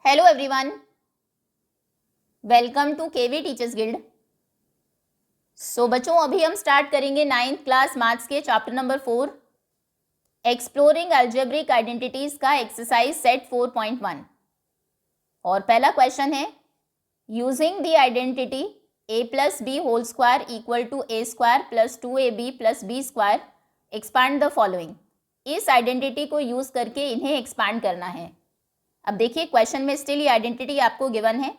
Hello everyone, welcome to KV teachers guild. So बच्चों, अभी हम स्टार्ट करेंगे 9th क्लास मैथ्स के chapter number 4 exploring algebraic identities का एक्सरसाइज सेट 4.1। और पहला क्वेश्चन है using the identity a plus B whole square equal to a square plus 2ab plus B square expand the following. इस identity को use करके इन्हें expand करना है। अब देखिए, क्वेश्चन में स्टिल ये आइडेंटिटी आपको गिवन है।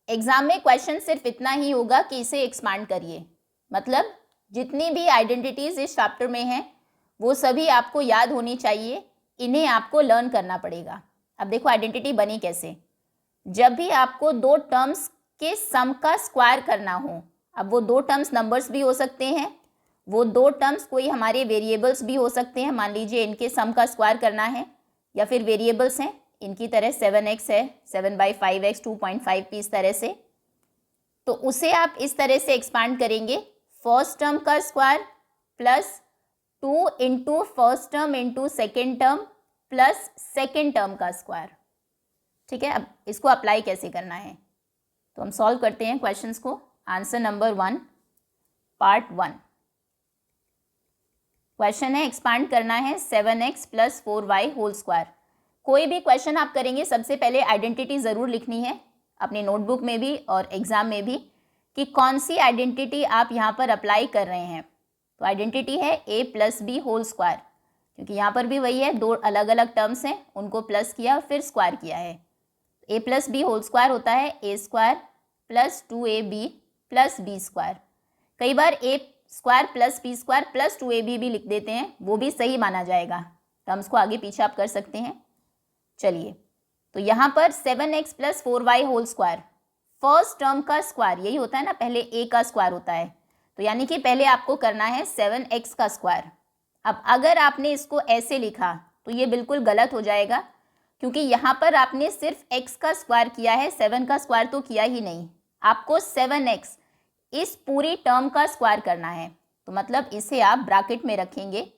एग्जाम में क्वेश्चन सिर्फ इतना ही होगा कि इसे एक्सपांड करिए, मतलब जितनी भी आइडेंटिटीज इस चैप्टर में हैं वो सभी आपको याद होनी चाहिए, इन्हें आपको लर्न करना पड़ेगा। अब देखो आइडेंटिटी बनी कैसे। जब भी आपको दो टर्म्स के सम का स्क्वायर करना हो, अब वो दो टर्म्स नंबर्स भी हो सकते हैं, वो दो टर्म्स कोई हमारे वेरिएबल्स भी हो सकते हैं। मान लीजिए इनके सम का स्क्वायर करना है, या फिर वेरिएबल्स हैं इनकी तरह 7x है, 7/5x 2.5 की इस तरह से, तो उसे आप इस तरह से एक्सपांड करेंगे। फर्स्ट टर्म का square plus 2 into first term into second term plus second term का स्क्वायर। ठीक है, अब इसको अप्लाई कैसे करना है तो हम सॉल्व करते हैं क्वेश्चंस को। आंसर नंबर 1 पार्ट 1 क्वेश्चन है एक्सपांड करना है 7x plus 4y whole square. कोई भी क्वेश्चन आप करेंगे सबसे पहले आइडेंटिटी ज़रूर लिखनी है अपनी नोटबुक में भी और एग्ज़ाम में भी, कि कौन सी आइडेंटिटी आप यहाँ पर अप्लाई कर रहे हैं। तो आइडेंटिटी है a plus B whole square, क्योंकि यहाँ पर भी वही है, दो अलग अलग टर्म्स हैं, उनको प्लस किया फिर स्क्वायर किया है। a plus B whole square होता है a square plus 2ab plus B square. कई बार a square plus B square plus 2ab भी लिख देते हैं, वो भी सही माना जाएगा। टर्म्स को आगे पीछे आप कर सकते हैं। चलिए, तो यहाँ पर 7x plus 4y whole square, first term का स्क्वायर यही होता है ना, पहले a का स्क्वायर होता है, तो यानी कि पहले आपको करना है 7x का स्क्वायर। अब अगर आपने इसको ऐसे लिखा तो ये बिल्कुल गलत हो जाएगा, क्योंकि यहाँ पर आपने सिर्फ x का स्क्वायर किया है, 7 का स्क्वायर तो किया ही नहीं। आपको 7x इस पूरी टर्म का स्क्वायर करना है, तो मतलब इसे आप ब्रैकेट में रखेंगे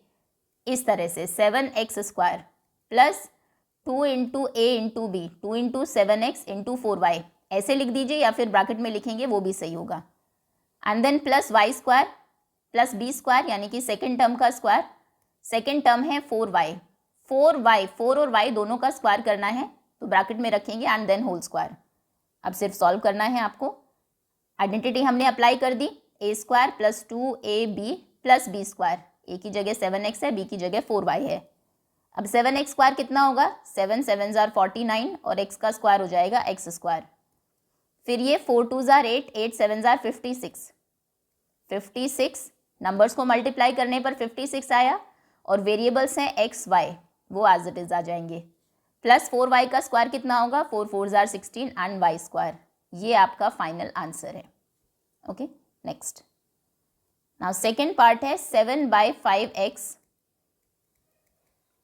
इस तरह से 7x square plus 2 into A into B, 2 into 7x into 4y ऐसे लिख दीजिए, या फिर ब्रैकेट में लिखेंगे वो भी सही होगा। And then plus y square plus B square, यानी कि सेकेंड टर्म का स्क्वायर। सेकेंड टर्म है 4y, 4 और y दोनों का स्क्वायर करना है, तो ब्रैकेट में रखेंगे एंड देन होल स्क्वायर। अब सिर्फ सॉल्व करना है आपको। आइडेंटिटी हमने अप्लाई कर दी, a square plus 2ab plus B square. a की जगह 7x है, b की जगह 4y है। अब 7x स्क्वायर कितना होगा, 7 7 जार 49 और x का स्क्वायर हो जाएगा x स्क्वायर। फिर ये 4 2 जार 8, 8 7 जार 56, 56 नंबर्स को मल्टीप्लाई करने पर 56 आया, और वेरिएबल्स हैं x y, वो एज इट इज आ जाएंगे। प्लस 4y का स्क्वायर कितना होगा, 4 4 जार 16 एंड y स्क्वायर। ये आपका फाइनल आंसर है। Okay, next. Now second part है 7/5x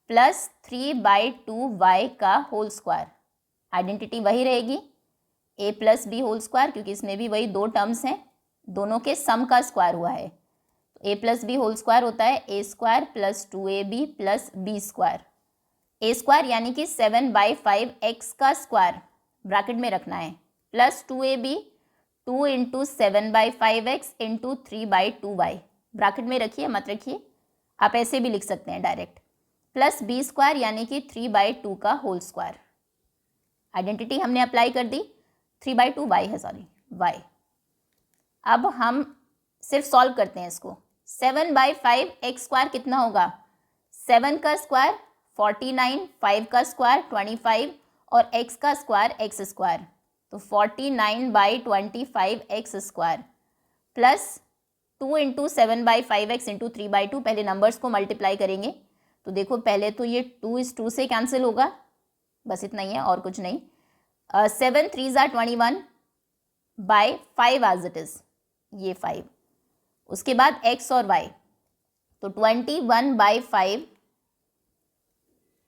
प्लस 3/2y का होल स्क्वायर। आइडेंटिटी वही रहेगी a plus B whole square, क्योंकि इसमें भी वही दो टर्म्स हैं, दोनों के सम का स्क्वायर हुआ है। तो a plus B whole square होता है a square plus 2ab plus B square. a square यानी कि 7/5x का स्क्वायर ब्रैकेट में रखना है, plus 2ab 2 into 7/5x into 3/2y bracket में रखिए, मत रखिए, आप ऐसे भी लिख सकते हैं डायरेक्ट, प्लस बी स्क्वायर यानी कि 3/2 का होल स्क्वायर। आइडेंटिटी हमने अप्लाई कर दी, 3/2 y है, सॉरी y। अब हम सिर्फ सॉल्व करते हैं इसको। 7/5x स्क्वायर कितना होगा, 7 का स्क्वायर 49, 5 का स्क्वायर 25 और x का स्क्वायर x स्क्वायर, तो 49/25 x square plus 2 into 7/5x into 3/2। पहले नंबर्स को मल्टीप्लाई करेंगे, तो देखो पहले तो ये 2 इस 2 से कैंसिल होगा, बस इतना ही है और कुछ नहीं। 7 3 जार 21/5 एज इट इज, ये 5। उसके बाद x और y, तो 21/5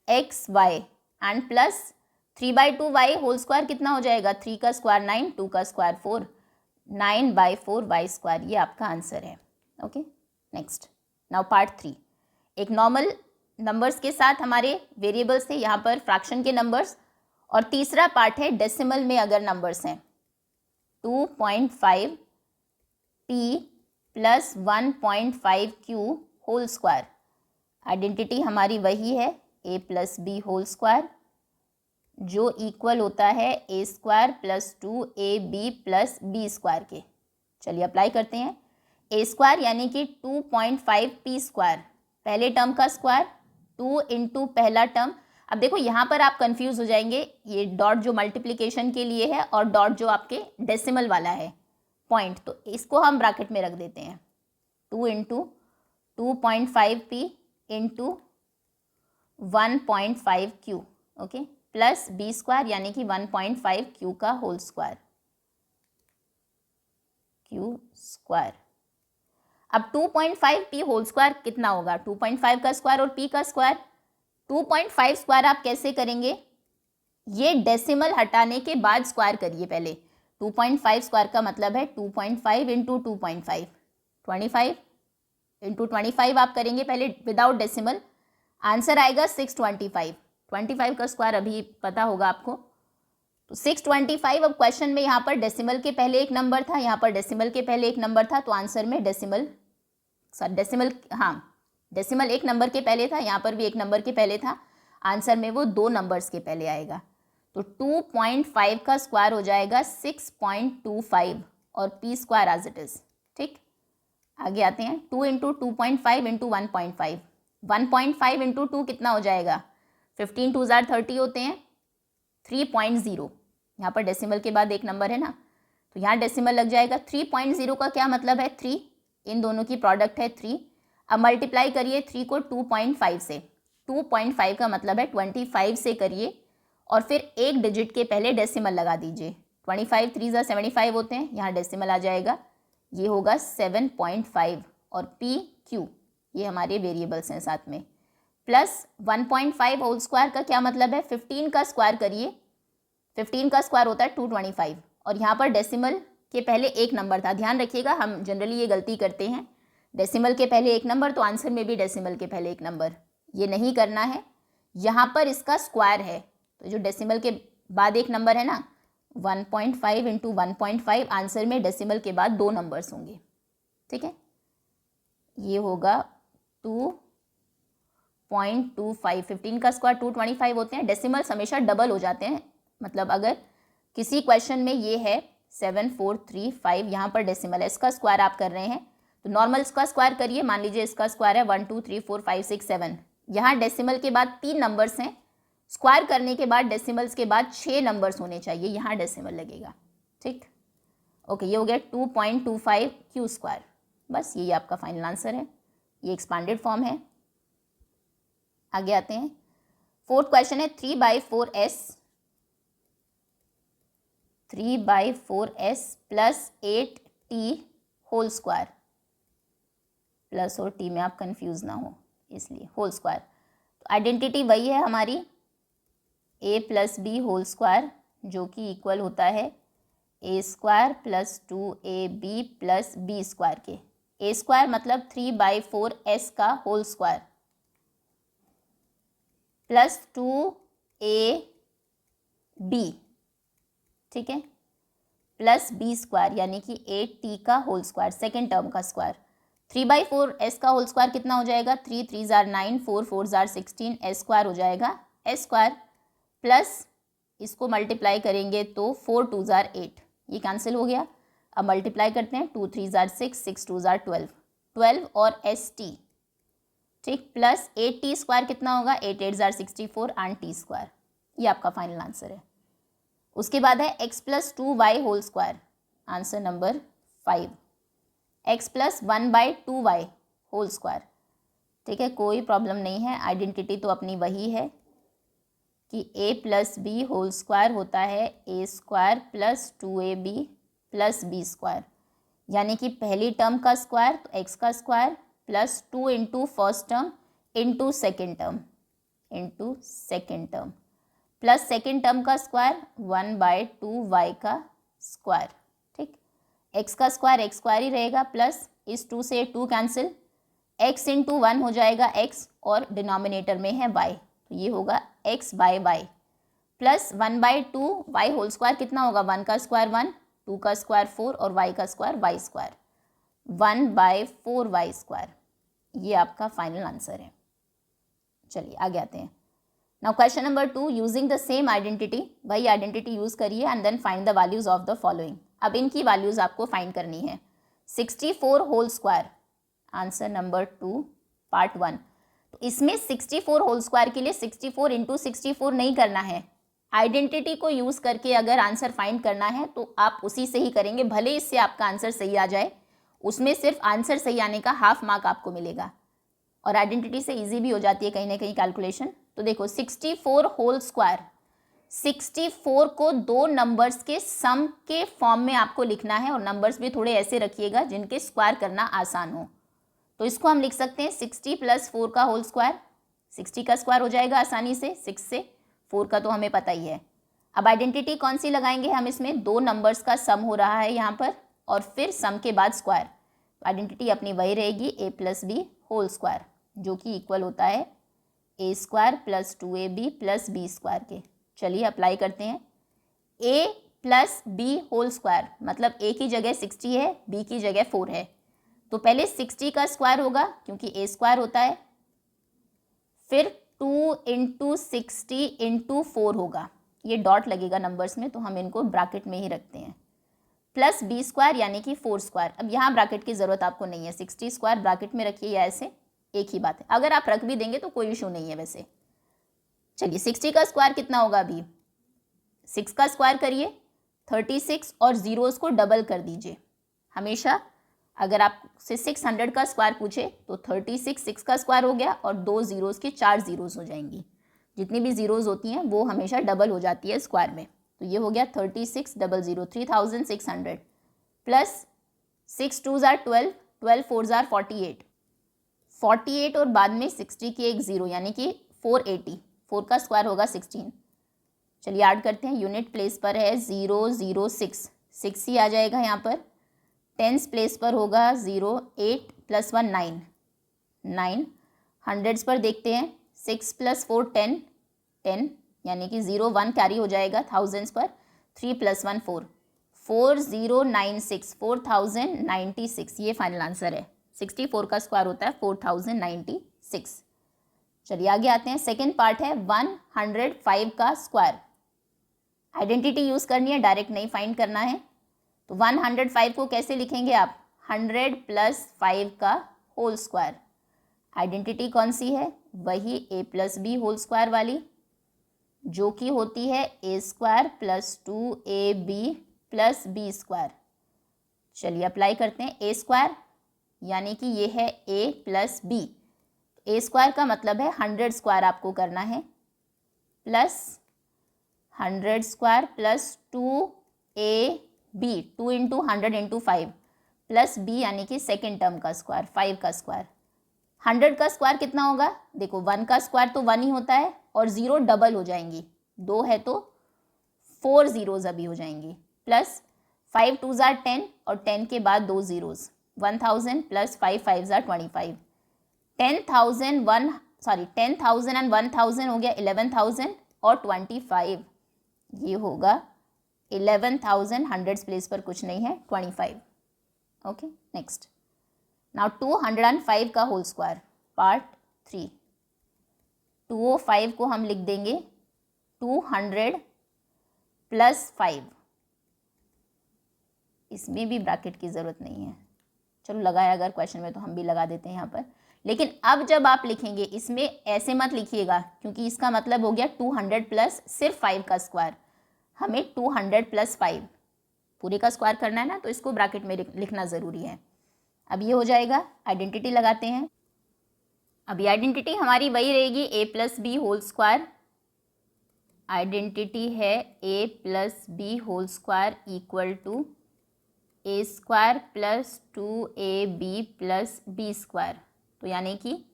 xy and plus 3/2y whole square कितना हो जाएगा, 3 का स्क्वायर 9, 2 का स्क्वायर 4, 9/4y स्क्वायर। ये आपका आंसर है। Okay, next. Now part 3। एक नॉर्मल नंबर्स के साथ हमारे वेरिएबल्स थे, यहाँ पर फ्रैक्शन के नंबर्स, और तीसरा पार्ट है डेसिमल में अगर नंबर्स हैं 2.5 p plus 1.5 q whole square. Identity हमारी वही है a plus B whole square जो इक्वल होता है a square plus 2ab plus B square के। चलिए अप्लाई करते हैं। a स्क्वायर यानी कि 2.5 p स्क्वायर, पहले टर्म का स्क्वायर 2 इंटू पहला टर्म। अब देखो यहाँ पर आप कंफ्यूज हो जाएंगे, ये डॉट जो मल्टीप्लिकेशन के लिए है और डॉट जो आपके डेसिमल वाला है पॉइंट, तो इसको हम ब्रैकेट में रख देते हैं 2 into 2.5p into 1.5 q, okay, plus B square यानी कि 1.5 q का होल स्क्वायर, q स्क्वायर। अब 2.5 p होल स्क्वायर कितना होगा, 2.5 का स्क्वायर और p का स्क्वायर। 2.5 स्क्वायर आप कैसे करेंगे, ये डेसिमल हटाने के बाद स्क्वायर करिए पहले। 2.5 स्क्वायर का मतलब है 2.5 इंटू 2.5, 25 इंटू 25 आप करेंगे पहले विदाउट डेसिमल, आंसर आएगा 625। 25 का स्क्वायर अभी पता होगा आपको, तो 625। अब क्वेश्चन में यहाँ पर डेसिमल के पहले एक नंबर था, यहाँ पर डेसिमल के पहले एक नंबर था, तो आंसर में डेसिमल एक नंबर के पहले था, यहाँ पर भी एक नंबर के पहले था, आंसर में वो 2 नंबर्स के पहले आएगा। तो 2.5 का स्क्वायर हो जाएगा 6.25 और p square as it is. ठीक, आगे आते हैं। 2 इंटू 2.5 इंटू 1.5, 1.5 इंटू 2 कितना हो जाएगा, 15 2 जार 30 होते हैं, 3.0। यहाँ पर डेसिमल के बाद एक नंबर है ना, तो यहाँ डेसिमल लग जाएगा। 3.0 का क्या मतलब है, 3, इन दोनों की प्रोडक्ट है 3। अब मल्टीप्लाई करिए 3 को 2.5 से, 2.5 का मतलब है 25 से करिए और फिर एक डिजिट के पहले डेसिमल लगा दीजिए। 25 3 ज़ा 75 होते हैं, यहाँ डेसिमल आ जाएगा, ये होगा 7.5 और p q ये हमारे वेरिएबल्स हैं साथ में। प्लस 1.5 होल स्क्वायर का क्या मतलब है, 15 का स्क्वायर करिए, 15 का स्क्वायर होता है 225 और यहाँ पर डेसिमल के पहले एक नंबर था। ध्यान रखिएगा, हम जनरली ये गलती करते हैं, डेसिमल के पहले एक नंबर तो आंसर में भी डेसिमल के पहले एक नंबर, ये नहीं करना है। यहाँ पर इसका स्क्वायर है, तो जो डेसिमल के बाद एक नंबर है ना, 1.5 इंटू 1.5, आंसर में डेसिमल के बाद 2 नंबर्स होंगे। ठीक है, ये होगा 2.25, 15 का स्क्वायर 225 होते हैं। डेसिमल्स हमेशा डबल हो जाते हैं, मतलब अगर किसी क्वेश्चन में ये है 7435, यहाँ पर डेसिमल है, इसका स्क्वायर आप कर रहे हैं तो नॉर्मल इसका स्क्वायर करिए। मान लीजिए इसका स्क्वायर है 1 2 3 4 5 6 7, यहाँ डेसिमल के बाद 3 नंबर्स हैं, स्क्वायर करने के बाद डेसिमल्स के बाद 6 नंबर्स होने चाहिए, यहाँ डेसिमल लगेगा। ठीक, ओके, ये हो गया 2.25 क्यू स्क्वायर। बस यही आपका फाइनल आंसर है, ये एक्सपांडेड फॉर्म है। आगे आते हैं, 4th क्वेश्चन है 3/4s plus 8t whole square, plus और t में आप कंफ्यूज ना हो इसलिए होल स्क्वायर। तो आइडेंटिटी वही है हमारी a plus B whole square जो कि इक्वल होता है a square plus 2ab plus B square के। a स्क्वायर मतलब 3/4s का होल स्क्वायर प्लस 2ab, ठीक है, प्लस बी स्क्वायर यानी कि 8t का होल स्क्वायर, सेकेंड टर्म का स्क्वायर। 3/4s का होल स्क्वायर कितना हो जाएगा, 3 3 जार 9, 4 4 जार 16, s स्क्वायर हो जाएगा s स्क्वायर, प्लस इसको मल्टीप्लाई करेंगे तो 4 2 जार 8, ये कैंसिल हो गया। अब मल्टीप्लाई करते हैं, 2 3 जार 6, 6 2 जार 12, 12 और st, ठीक, प्लस 8t स्क्वायर कितना होगा, 8 8 जार 64 एंड t स्क्वायर, ये आपका फाइनल आंसर है। उसके बाद है x plus 2y whole square, answer number 5, x plus 1/2y whole square. ठीक है, कोई प्रॉब्लम नहीं है, आइडेंटिटी तो अपनी वही है कि a plus B whole square होता है a square plus 2ab plus B square, यानी कि पहली टर्म का स्क्वायर तो x का square plus 2 into first term into second term plus second term का स्क्वायर 1/2y का स्क्वायर। ठीक, x का स्क्वायर x स्क्वायर ही रहेगा, प्लस इस 2 से 2 कैंसिल, x इंटू 1 हो जाएगा x और डिनोमिनेटर में है y, तो ये होगा x/y plus 1/2 Y whole square कितना होगा, 1 का स्क्वायर 1, 2 का स्क्वायर 4 और वाई का square Y square, 1/4 Y square. ये आपका फाइनल आंसर है। चलिए आगे आते हैं। Now question number 2, using the same identity, वही आइडेंटिटी यूज करिए and then find the values of the following. अब इनकी वैल्यूज आपको फाइंड करनी है। 64 whole square, answer number 2 part 1। तो इसमें 64 होल स्क्वायर के लिए 64 इंटू 64 नहीं करना है। आइडेंटिटी को यूज करके अगर आंसर फाइंड करना है तो आप उसी से ही करेंगे, भले इससे आपका आंसर सही आ जाए, उसमें सिर्फ आंसर सही आने का हाफ मार्क आपको मिलेगा और आइडेंटिटी से इजी भी हो जाती है कहीं ना कहीं कैलकुलेशन। तो देखो 64 होल स्क्वायर, 64 को दो नंबर्स के सम के फॉर्म में आपको लिखना है और नंबर्स भी थोड़े ऐसे रखिएगा जिनके स्क्वायर करना आसान हो। तो इसको हम लिख सकते हैं 60 + 4 का होल स्क्वायर। 60 का स्क्वायर हो जाएगा आसानी से 6 से, 4 का तो हमें पता ही है। अब आइडेंटिटी कौन सी लगाएंगे हम, इसमें दो नंबर्स का सम हो रहा है यहाँ पर और फिर सम के बाद स्क्वायर। आइडेंटिटी अपनी वही रहेगी a + b होल स्क्वायर, जो कि इक्वल होता है a² + 2ab + b स्क्वायर के। चलिए अप्लाई करते हैं। a + b होल स्क्वायर मतलब a की जगह 60 है, b की जगह 4 है, तो पहले 60 का स्क्वायर होगा क्योंकि a² होता है, फिर 2 × 60 × 4 होगा। ये डॉट लगेगा नंबर्स में तो हम इनको ब्रैकेट में ही रखते हैं, प्लस b² यानी कि 4²। अब यहाँ ब्रैकेट की ज़रूरत आपको नहीं है, 60² ब्रैकेट में रखिए या ऐसे, एक ही बात है। अगर आप रख भी देंगे तो कोई इशू नहीं है वैसे। चलिए 60 का स्क्वायर कितना होगा, अभी 6 का स्क्वायर करिए, 36 और ज़ीरोज़ को डबल कर दीजिए। हमेशा अगर आपसे 600 का स्क्वायर पूछे तो 36 6 का स्क्वायर हो गया और 2 ज़ीरोज़ की 4 ज़ीरोज़ हो जाएंगी। जितनी भी ज़ीरोज़ होती हैं वो हमेशा डबल हो जाती है स्क्वायर में। तो ये हो गया 36 00 3600 प्लस 6 2 ज़ार 12, 12 4 ज़ार 48, 48 और बाद में 60 की एक ज़ीरो यानी कि 480, 4 का स्क्वायर होगा 16। चलिए ऐड करते हैं, यूनिट प्लेस पर है 006, 6 ही आ जाएगा यहाँ पर। टेंस प्लेस पर होगा 0, 8 + 1 9, 9। हंड्रेड्स पर देखते हैं 6 + 4 10, 10 यानी कि 0 1 कैरी हो जाएगा। थाउजेंड्स पर 3 + 1 4, 4096, 4096 ये फाइनल आंसर है। 64 का स्क्वायर होता है 4096। चलिए आगे आते हैं। सेकेंड पार्ट है 105 का स्क्वायर। आइडेंटिटी यूज़ करनी है, डायरेक्ट नहीं फाइंड करना है। तो 105 को कैसे लिखेंगे आप, 100 + 5 का होल स्क्वायर। आइडेंटिटी कौन सी है, वही a + b होल स्क्वायर वाली, जो कि होती है a² + 2ab + b स्क्वायर। चलिए अप्लाई करते हैं। a² यानी कि ये है a + b, a² का मतलब है 100² आपको करना है, प्लस 100² + 2ab, 2 × 100 × 5 प्लस b यानी कि सेकेंड टर्म का स्क्वायर, 5 का स्क्वायर। 100 का स्क्वायर कितना होगा, देखो 1 का स्क्वायर तो 1 ही होता है और 0 डबल हो जाएंगी, 2 है तो 4 ज़ीरोज़ अभी हो जाएंगी, प्लस 5 2 ज़ार 10 और 10 के बाद 2 ज़ीरोज़, 1000 + 5 5 ज़ार 25, 10,000 एंड 1000 हो गया 11,000 और 25 ये होगा 11,000। हंड्रेड्स प्लेस पर कुछ नहीं है, 25। Okay next. नाउ 205 का होल स्क्वायर पार्ट 3। 205 को हम लिख देंगे 200 + 5, इसमें भी ब्रैकेट की ज़रूरत नहीं है। चलो लगाया अगर क्वेश्चन में तो हम भी लगा देते हैं यहाँ पर, लेकिन अब जब आप लिखेंगे इसमें ऐसे मत लिखिएगा क्योंकि इसका मतलब हो गया 200 प्लस सिर्फ 5 का स्क्वायर। हमें 200 + 5 पूरे का स्क्वायर करना है ना, तो इसको ब्रैकेट में लिखना ज़रूरी है। अब ये हो जाएगा। आइडेंटिटी लगाते हैं। अभी आइडेंटिटी हमारी वही रहेगी a + b whole square. Identity है a + b whole square equal to a² + 2ab + b square. तो यानी कि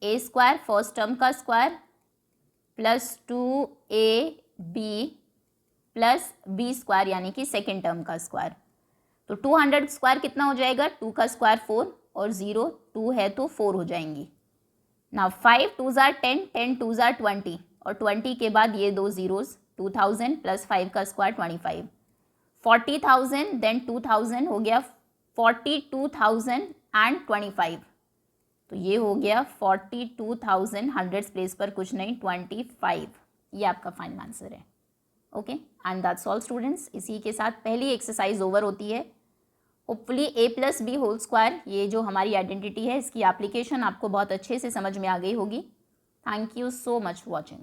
a² फर्स्ट टर्म का square plus 2ab plus b square यानी कि सेकेंड टर्म का स्क्वायर। तो 200 स्क्वायर कितना हो जाएगा, 2 का स्क्वायर 4 और 0 2 है तो 4 हो जाएंगी। ना 5 2 ज़ार 10, 10 2 ज़ार 20 और 20 के बाद ये 2 ज़ीरोज़ 2000 प्लस 5 का स्क्वायर 25, 40,000 देन 2000 हो गया 42,025, तो ये हो गया 42,000, हंड्रेड्स प्लेस पर कुछ नहीं 25, ये आपका फाइनल आंसर है। Okay, and that's all students. इसी के साथ पहली एक्सरसाइज ओवर होती है। Hopefully a plus B whole square, ये जो हमारी आइडेंटिटी है, इसकी एप्लीकेशन आपको बहुत अच्छे से समझ में आ गई होगी। Thank you so much for watching.